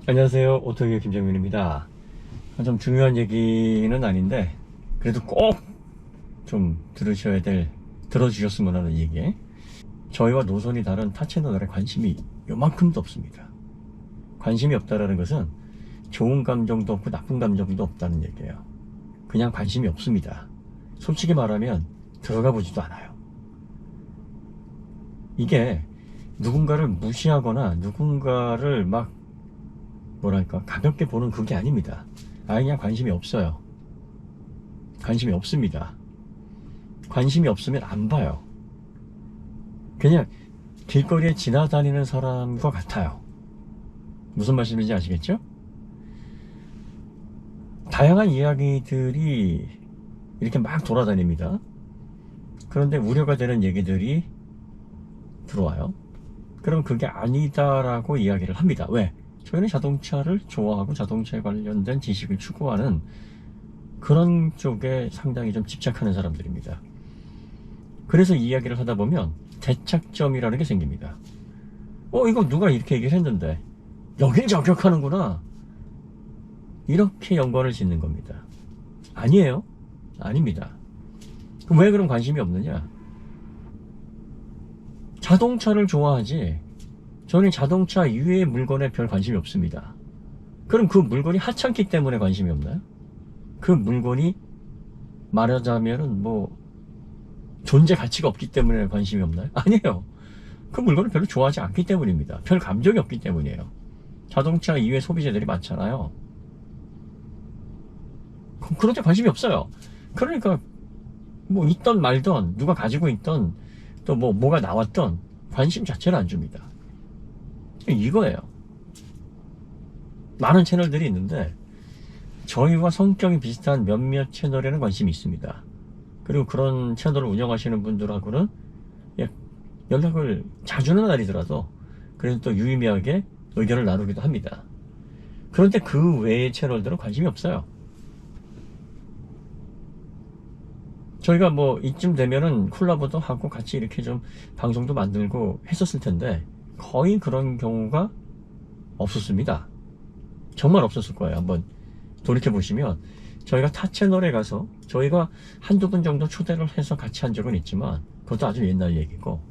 안녕하세요. 오토기의 김정민입니다. 좀 중요한 얘기는 아닌데 그래도 꼭 좀 들어주셨으면 하는 얘기. 저희와 노선이 다른 타 채널에 관심이 요만큼도 없습니다. 관심이 없다라는 것은 좋은 감정도 없고 나쁜 감정도 없다는 얘기예요. 그냥 관심이 없습니다. 솔직히 말하면 들어가 보지도 않아요. 이게 누군가를 무시하거나 누군가를 막 뭐랄까 가볍게 보는 그게 아닙니다. 아예 그냥 관심이 없어요. 관심이 없습니다. 관심이 없으면 안 봐요. 그냥 길거리에 지나다니는 사람과 같아요. 무슨 말씀인지 아시겠죠? 다양한 이야기들이 이렇게 막 돌아다닙니다. 그런데 우려가 되는 얘기들이 들어와요. 그럼 그게 아니다라고 이야기를 합니다. 왜? 저희는 자동차를 좋아하고 자동차에 관련된 지식을 추구하는 그런 쪽에 상당히 좀 집착하는 사람들입니다. 그래서 이야기를 하다 보면 대착점이라는 게 생깁니다. 이거 누가 이렇게 얘기를 했는데 여길 저격하는구나, 이렇게 연관을 짓는 겁니다. 아니에요. 아닙니다. 그럼 왜 그런 관심이 없느냐? 자동차를 좋아하지 저는 자동차 이외의 물건에 별 관심이 없습니다. 그럼 그 물건이 하찮기 때문에 관심이 없나요? 그 물건이 말하자면은 존재 가치가 없기 때문에 관심이 없나요? 아니에요. 그 물건을 별로 좋아하지 않기 때문입니다. 별 감정이 없기 때문이에요. 자동차 이외의 소비재들이 많잖아요. 그런데 관심이 없어요. 그러니까 있던 말던 누가 가지고 있던 또 뭐가 나왔던 관심 자체를 안 줍니다. 이거예요. 많은 채널들이 있는데 저희와 성격이 비슷한 몇몇 채널에는 관심이 있습니다. 그리고 그런 채널을 운영하시는 분들하고는 연락을 자주는 아니더라도 그래도 또 유의미하게 의견을 나누기도 합니다. 그런데 그 외의 채널들은 관심이 없어요. 저희가 이쯤 되면은 콜라보도 하고 같이 이렇게 좀 방송도 만들고 했었을 텐데 거의 그런 경우가 없었습니다. 정말 없었을 거예요. 한번 돌이켜보시면 저희가 타 채널에 가서 저희가 한두 분 정도 초대를 해서 같이 한 적은 있지만 그것도 아주 옛날 얘기고,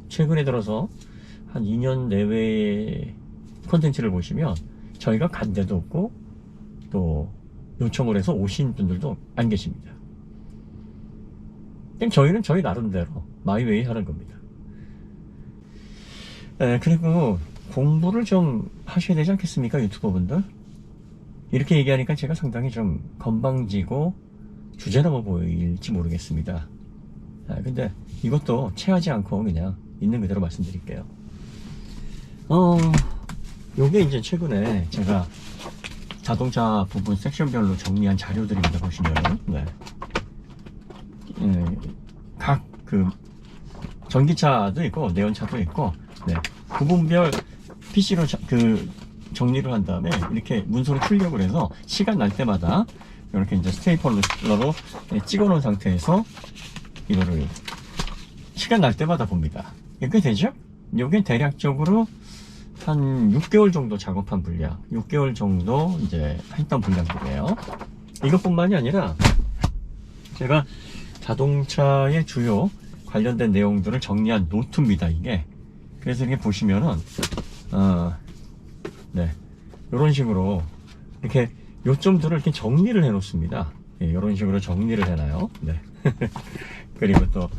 최근에 들어서 한 2년 내외의 콘텐츠를 보시면 저희가 간 데도 없고 또 요청을 해서 오신 분들도 안 계십니다. 그냥 저희는 저희 나름대로 마이웨이 하는 겁니다. 그리고 공부를 좀 하셔야 되지 않겠습니까, 유튜버분들? 이렇게 얘기하니까 제가 상당히 좀 건방지고 주제넘어 보일지 모르겠습니다. 근데 이것도 체하지 않고 그냥 있는 그대로 말씀드릴게요. 요게 이제 최근에 제가 자동차 부분 섹션별로 정리한 자료들입니다. 보시면 각 전기차도 있고 내연차도 있고 부분별 PC로 정리를 한 다음에 이렇게 문서로 출력을 해서 시간 날 때마다 이렇게 이제 스테이플러로 찍어 놓은 상태에서 이거를 시간 날 때마다 봅니다. 이게 되죠? 이게 대략적으로 한 6개월 정도 작업한 분량, 6개월 정도 이제 했던 분량들이에요. 이것뿐만이 아니라 제가 자동차의 주요 관련된 내용들을 정리한 노트입니다, 이게. 그래서 이렇게 보시면은 이런 식으로 이렇게 요점들을 이렇게 정리를 해 놓습니다. 이런 식으로 정리를 해놔요. 그리고 또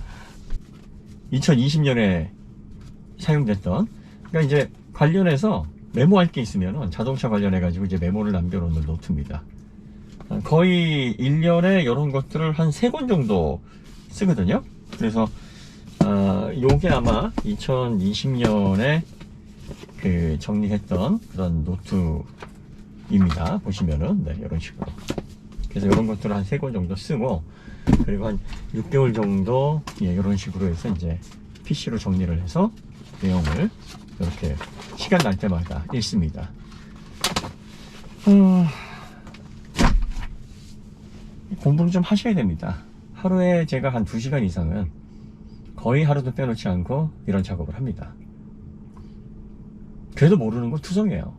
2020년에 사용됐던, 그러니까 이제 관련해서 메모할 게 있으면은 자동차 관련해 가지고 이제 메모를 남겨놓는 노트입니다. 거의 1년에 이런 것들을 한 3권 정도 쓰거든요. 그래서 요게 아마 2020년에 정리했던 그런 노트입니다. 보시면은 이런 식으로. 그래서 이런 것들을 한 3권 정도 쓰고, 그리고 한 6개월 정도 이런 식으로 해서 이제 PC로 정리를 해서 내용을 이렇게 시간 날 때마다 읽습니다. 공부를 좀 하셔야 됩니다. 하루에 제가 한 2시간 이상은 거의 하루도 빼놓지 않고 이런 작업을 합니다. 그래도 모르는 건 투성이에요.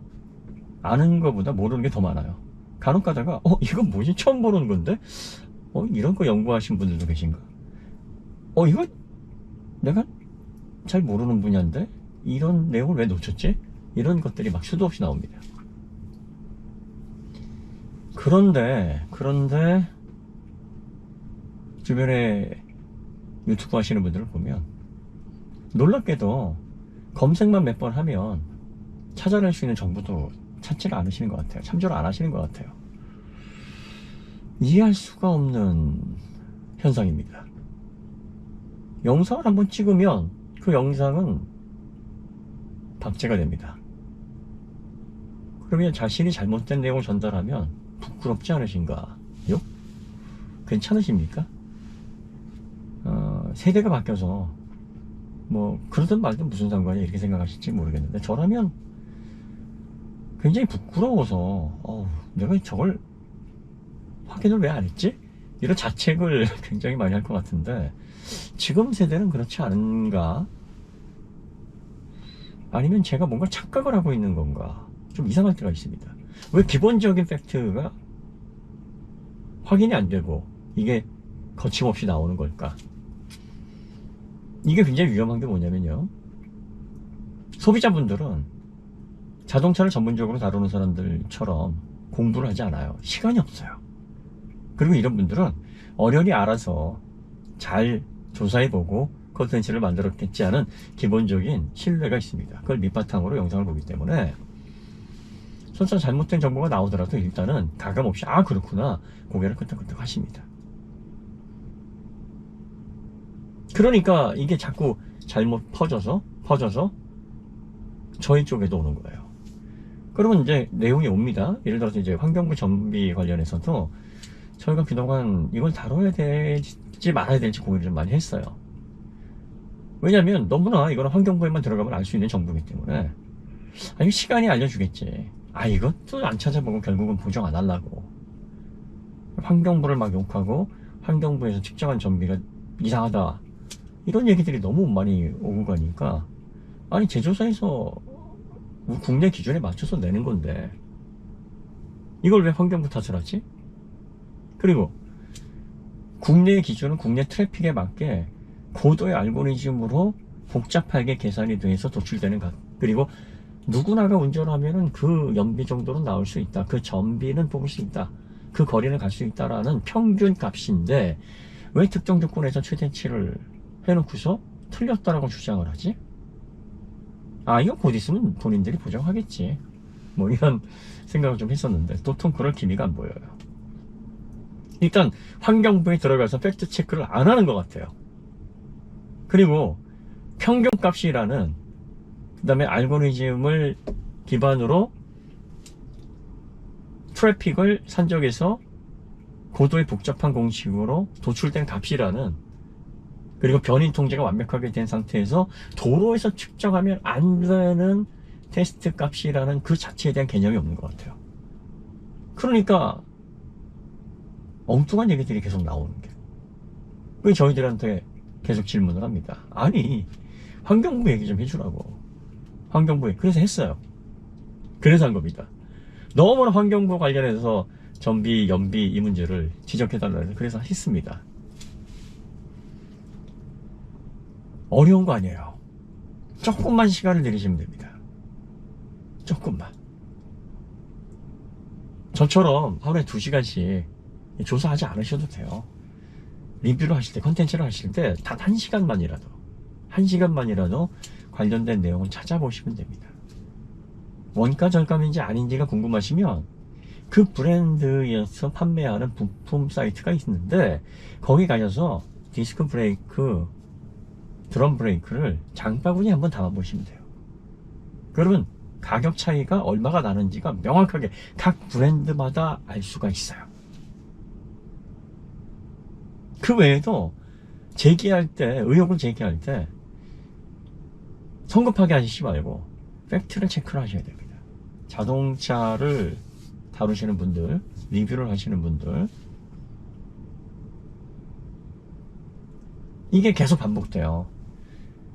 아는 것보다 모르는 게 더 많아요. 간혹 가다가 이건 뭐지? 처음 보는 건데? 이런 거 연구하신 분들도 계신가? 이거 내가 잘 모르는 분야인데 이런 내용을 왜 놓쳤지? 이런 것들이 막 수도 없이 나옵니다. 그런데 주변에 유튜브 하시는 분들을 보면 놀랍게도 검색만 몇 번 하면 찾아낼 수 있는 정보도 찾지를 않으시는 것 같아요. 참조를 안 하시는 것 같아요. 이해할 수가 없는 현상입니다. 영상을 한번 찍으면 그 영상은 박제가 됩니다. 그러면 자신이 잘못된 내용을 전달하면 부끄럽지 않으신가요? 괜찮으십니까? 세대가 바뀌어서 뭐 그러든 말든 무슨 상관이야 이렇게 생각하실지 모르겠는데, 저라면 굉장히 부끄러워서 내가 저걸 확인을 왜 안 했지? 이런 자책을 굉장히 많이 할 것 같은데, 지금 세대는 그렇지 않은가? 아니면 제가 뭔가 착각을 하고 있는 건가? 좀 이상할 때가 있습니다. 왜 기본적인 팩트가 확인이 안 되고 이게 거침없이 나오는 걸까? 이게 굉장히 위험한 게 뭐냐면요, 소비자분들은 자동차를 전문적으로 다루는 사람들처럼 공부를 하지 않아요. 시간이 없어요. 그리고 이런 분들은 어련히 알아서 잘 조사해보고 컨텐츠를 만들었겠지 하는 기본적인 신뢰가 있습니다. 그걸 밑바탕으로 영상을 보기 때문에 설사 잘못된 정보가 나오더라도 일단은 가감없이 그렇구나 고개를 끄덕끄덕 하십니다. 그러니까 이게 자꾸 잘못 퍼져서 저희 쪽에도 오는 거예요. 그러면 이제 내용이 옵니다. 예를 들어서 이제 환경부 정비 관련해서도 저희가 그동안 이걸 다뤄야 될지 말아야 될지 고민을 좀 많이 했어요. 왜냐면 너무나 이거는 환경부에만 들어가면 알 수 있는 정보이기 때문에 시간이 알려주겠지. 이것도 안 찾아보고 결국은 보정 안 하려고 환경부를 막 욕하고 환경부에서 측정한 전비가 이상하다 이런 얘기들이 너무 많이 오고 가니까, 제조사에서 국내 기준에 맞춰서 내는 건데 이걸 왜 환경부 탓을 하지? 그리고 국내의 기준은 국내 트래픽에 맞게 고도의 알고리즘으로 복잡하게 계산이 돼서 도출되는 것, 그리고 누구나가 운전하면은 그 연비 정도는 나올 수 있다, 그 전비는 뽑을 수 있다, 그 거리는 갈 수 있다라는 평균 값인데 왜 특정 조건에서 최대치를 해놓고서 틀렸다라고 주장을 하지? 이거 곧 있으면 본인들이 보정하겠지 뭐 이런 생각을 좀 했었는데 도통 그럴 기미가 안 보여요. 일단 환경부에 들어가서 팩트 체크를 안 하는 것 같아요. 그리고 평균값이라는, 그 다음에 알고리즘을 기반으로 트래픽을 산정해서 고도의 복잡한 공식으로 도출된 값이라는, 그리고 변인 통제가 완벽하게 된 상태에서 도로에서 측정하면 안 되는 테스트 값이라는 그 자체에 대한 개념이 없는 것 같아요. 그러니까 엉뚱한 얘기들이 계속 나오는 게, 왜 저희들한테 계속 질문을 합니다. 환경부 얘기 좀 해주라고. 환경부에 그래서 했어요. 그래서 한 겁니다. 너무나 환경부 관련해서 전비, 연비 이 문제를 지적해달라 해서 그래서 했습니다. 어려운 거 아니에요. 조금만 시간을 내리시면 됩니다. 조금만. 저처럼 하루에 2시간씩 조사하지 않으셔도 돼요. 리뷰를 하실 때, 컨텐츠를 하실 때 단 1시간만이라도 관련된 내용을 찾아보시면 됩니다. 원가 절감인지 아닌지가 궁금하시면 그 브랜드에서 판매하는 부품 사이트가 있는데 거기 가셔서 디스크 브레이크, 드럼 브레이크를 장바구니 한번 담아보시면 돼요. 그러면 가격 차이가 얼마가 나는지가 명확하게 각 브랜드마다 알 수가 있어요. 그 외에도 의혹을 제기할 때 성급하게 하시지 말고 팩트를 체크를 하셔야 됩니다. 자동차를 다루시는 분들, 리뷰를 하시는 분들, 이게 계속 반복돼요.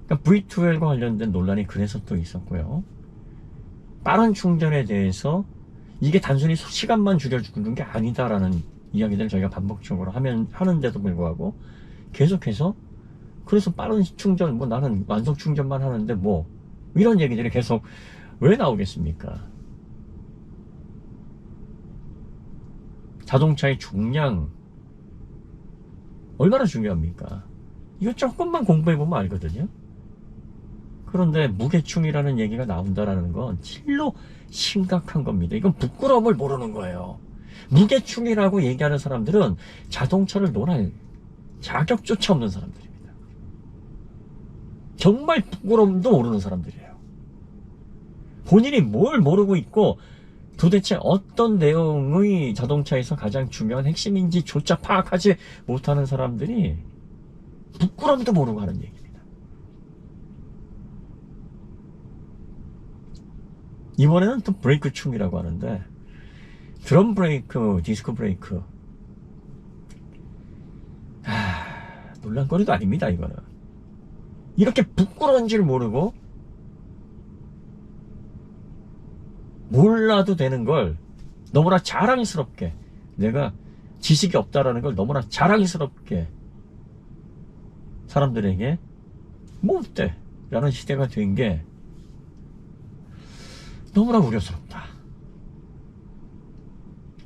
그러니까 V12과 관련된 논란이 그래서 또 있었고요. 빠른 충전에 대해서 이게 단순히 시간만 줄여주는 게 아니다라는 이야기들을 저희가 반복적으로 하는데도 불구하고 계속해서 그래서 빠른 충전, 뭐 나는 완속 충전만 하는데 뭐 이런 얘기들이 계속 왜 나오겠습니까? 자동차의 중량 얼마나 중요합니까? 이거 조금만 공부해보면 알거든요. 그런데 무게충이라는 얘기가 나온다라는 건 진로 심각한 겁니다. 이건 부끄러움을 모르는 거예요. 무게충이라고 얘기하는 사람들은 자동차를 논할 자격조차 없는 사람들입니다. 정말 부끄러움도 모르는 사람들이에요. 본인이 뭘 모르고 있고 도대체 어떤 내용의 자동차에서 가장 중요한 핵심인지조차 파악하지 못하는 사람들이 부끄러움도 모르고 하는 얘기입니다. 이번에는 또 브레이크충이라고 하는데 드럼 브레이크, 디스크 브레이크 논란거리도 아닙니다. 이거는 이렇게 부끄러운지를 모르고 몰라도 되는 걸 너무나 자랑스럽게 내가 지식이 없다라는 걸 너무나 자랑스럽게 사람들에게 뭐 어때? 라는 시대가 된 게 너무나 우려스럽다.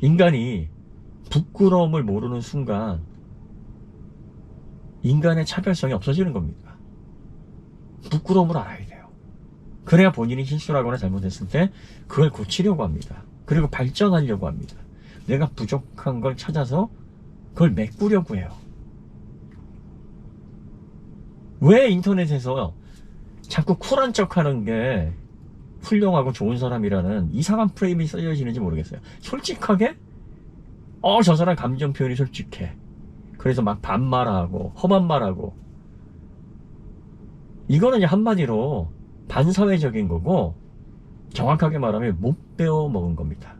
인간이 부끄러움을 모르는 순간 인간의 차별성이 없어지는 겁니다. 부끄러움을 알아야 돼요. 그래야 본인이 실수를 하거나 잘못했을 때 그걸 고치려고 합니다. 그리고 발전하려고 합니다. 내가 부족한 걸 찾아서 그걸 메꾸려고 해요. 왜 인터넷에서 자꾸 쿨한 척 하는 게 훌륭하고 좋은 사람이라는 이상한 프레임이 써져지는지 모르겠어요. 솔직하게 저 사람 감정 표현이 솔직해. 그래서 막 반말하고 험한 말하고 이거는 한마디로 반사회적인 거고 정확하게 말하면 못 배워 먹은 겁니다.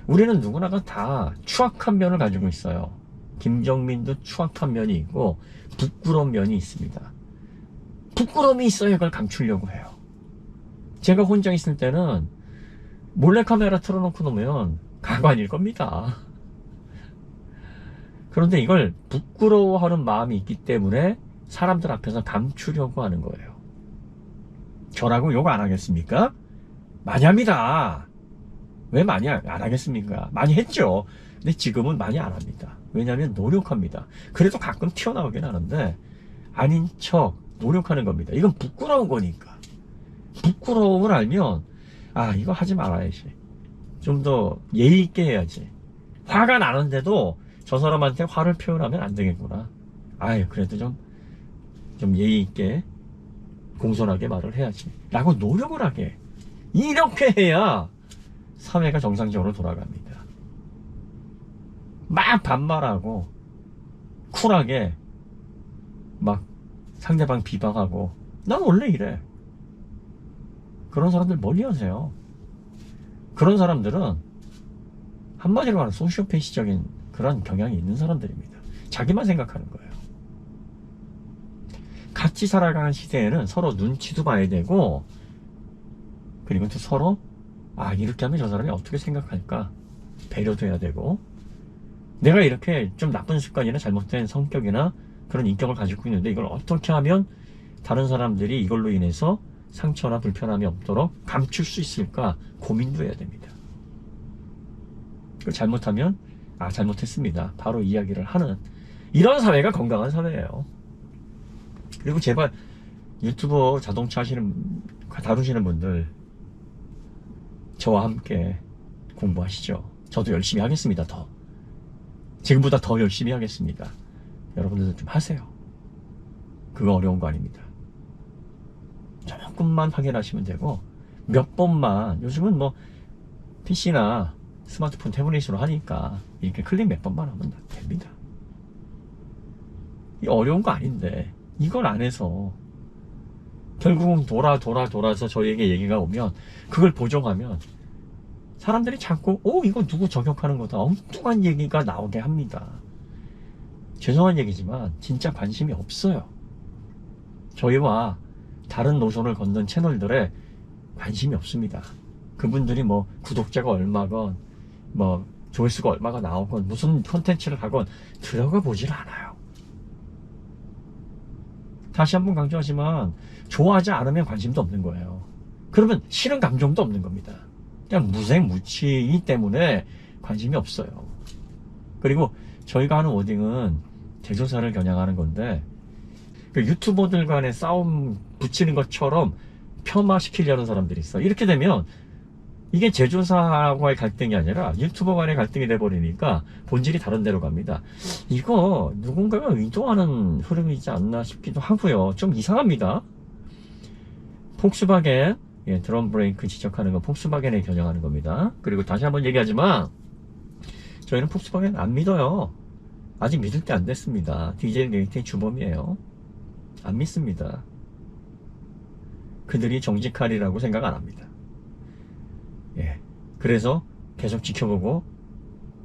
우리는 누구나가 다 추악한 면을 가지고 있어요. 김정민도 추악한 면이 있고 부끄러운 면이 있습니다. 부끄러움이 있어야 이걸 감추려고 해요. 제가 혼자 있을 때는 몰래카메라 틀어놓고 놓으면 가관일 겁니다. 그런데 이걸 부끄러워하는 마음이 있기 때문에 사람들 앞에서 감추려고 하는 거예요. 저라고 욕 안 하겠습니까? 많이 합니다. 왜 많이 안 하겠습니까? 많이 했죠. 근데 지금은 많이 안 합니다. 왜냐하면 노력합니다. 그래도 가끔 튀어나오긴 하는데 아닌 척 노력하는 겁니다. 이건 부끄러운 거니까. 부끄러움을 알면 이거 하지 말아야지. 좀 더 예의 있게 해야지. 화가 나는데도 저 사람한테 화를 표현하면 안 되겠구나. 그래도 좀 예의 있게 공손하게 말을 해야지 라고 노력을 하게. 이렇게 해야 사회가 정상적으로 돌아갑니다. 막 반말하고 쿨하게 막 상대방 비방하고 난 원래 이래. 그런 사람들 멀리 하세요. 그런 사람들은 한마디로 말하면 소시오패시적인 그런 경향이 있는 사람들입니다. 자기만 생각하는 거예요. 같이 살아가는 시대에는 서로 눈치도 봐야 되고 그리고 또 서로 이렇게 하면 저 사람이 어떻게 생각할까 배려도 해야 되고 내가 이렇게 좀 나쁜 습관이나 잘못된 성격이나 그런 인격을 가지고 있는데 이걸 어떻게 하면 다른 사람들이 이걸로 인해서 상처나 불편함이 없도록 감출 수 있을까 고민도 해야 됩니다. 그걸 잘못하면 잘못했습니다. 바로 이야기를 하는 이런 사회가 건강한 사회예요. 그리고 제발 유튜버 자동차 다루시는 분들 저와 함께 공부하시죠. 저도 열심히 하겠습니다. 지금보다 더 열심히 하겠습니다. 여러분들도 좀 하세요. 그거 어려운 거 아닙니다. 조금만 확인하시면 되고 몇 번만 요즘은 뭐 PC나 스마트폰 태블릿으로 하니까 이렇게 클릭 몇 번만 하면 됩니다. 이 어려운 거 아닌데 이걸 안 해서 결국은 돌아서 저희에게 얘기가 오면 그걸 보정하면 사람들이 자꾸 이거 누구 저격하는 거다 엉뚱한 얘기가 나오게 합니다. 죄송한 얘기지만 진짜 관심이 없어요. 저희와 다른 노선을 걷는 채널들에 관심이 없습니다. 그분들이 뭐 구독자가 얼마건 뭐 조회수가 얼마가 나오건 무슨 콘텐츠를 하건 들어가 보질 않아요. 다시 한번 강조하지만 좋아하지 않으면 관심도 없는 거예요. 그러면 싫은 감정도 없는 겁니다. 그냥 무색무취이기 때문에 관심이 없어요. 그리고 저희가 하는 워딩은 제조사를 겨냥하는 건데 그 유튜버들 간의 싸움 붙이는 것처럼 폄하시키려는 사람들이 있어. 이렇게 되면 이게 제조사와의 갈등이 아니라 유튜버 간의 갈등이 돼버리니까 본질이 다른 데로 갑니다. 이거 누군가가 의도하는 흐름이지 않나 싶기도 하고요. 좀 이상합니다. 폭스바겐, 예, 드럼 브레이크 지적하는 건 폭스바겐에 겨냥하는 겁니다. 그리고 다시 한번 얘기하지만 저희는 폭스바겐 안 믿어요. 아직 믿을 때 안 됐습니다. 디젤 게이트의 주범이에요. 안 믿습니다. 그들이 정직하리라고 생각 안 합니다. 예, 그래서 계속 지켜보고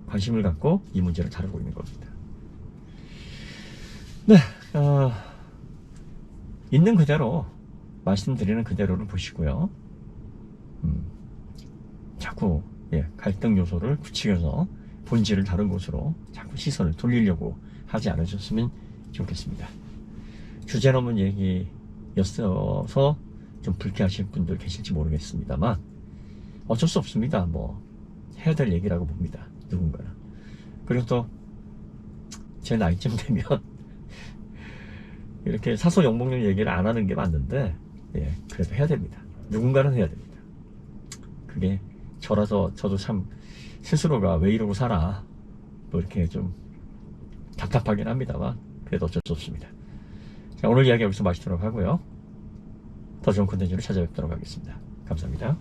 관심을 갖고 이 문제를 다루고 있는 겁니다. 네, 있는 그대로 말씀드리는 그대로를 보시고요. 자꾸 갈등 요소를 부추겨서 본질을 다른 곳으로 자꾸 시선을 돌리려고 하지 않으셨으면 좋겠습니다. 주제 넘은 얘기였어서 좀 불쾌하신 분들 계실지 모르겠습니다만 어쩔 수 없습니다. 뭐 해야 될 얘기라고 봅니다. 누군가는. 그리고 또 제 나이쯤 되면 이렇게 사소 영목령 얘기를 안 하는 게 맞는데 그래도 해야 됩니다. 누군가는 해야 됩니다. 그게 저라서 저도 참 스스로가 왜 이러고 살아 뭐 이렇게 좀 답답하긴 합니다만 그래도 어쩔 수 없습니다. 자, 오늘 이야기 여기서 마치도록 하고요. 더 좋은 콘텐츠로 찾아뵙도록 하겠습니다. 감사합니다.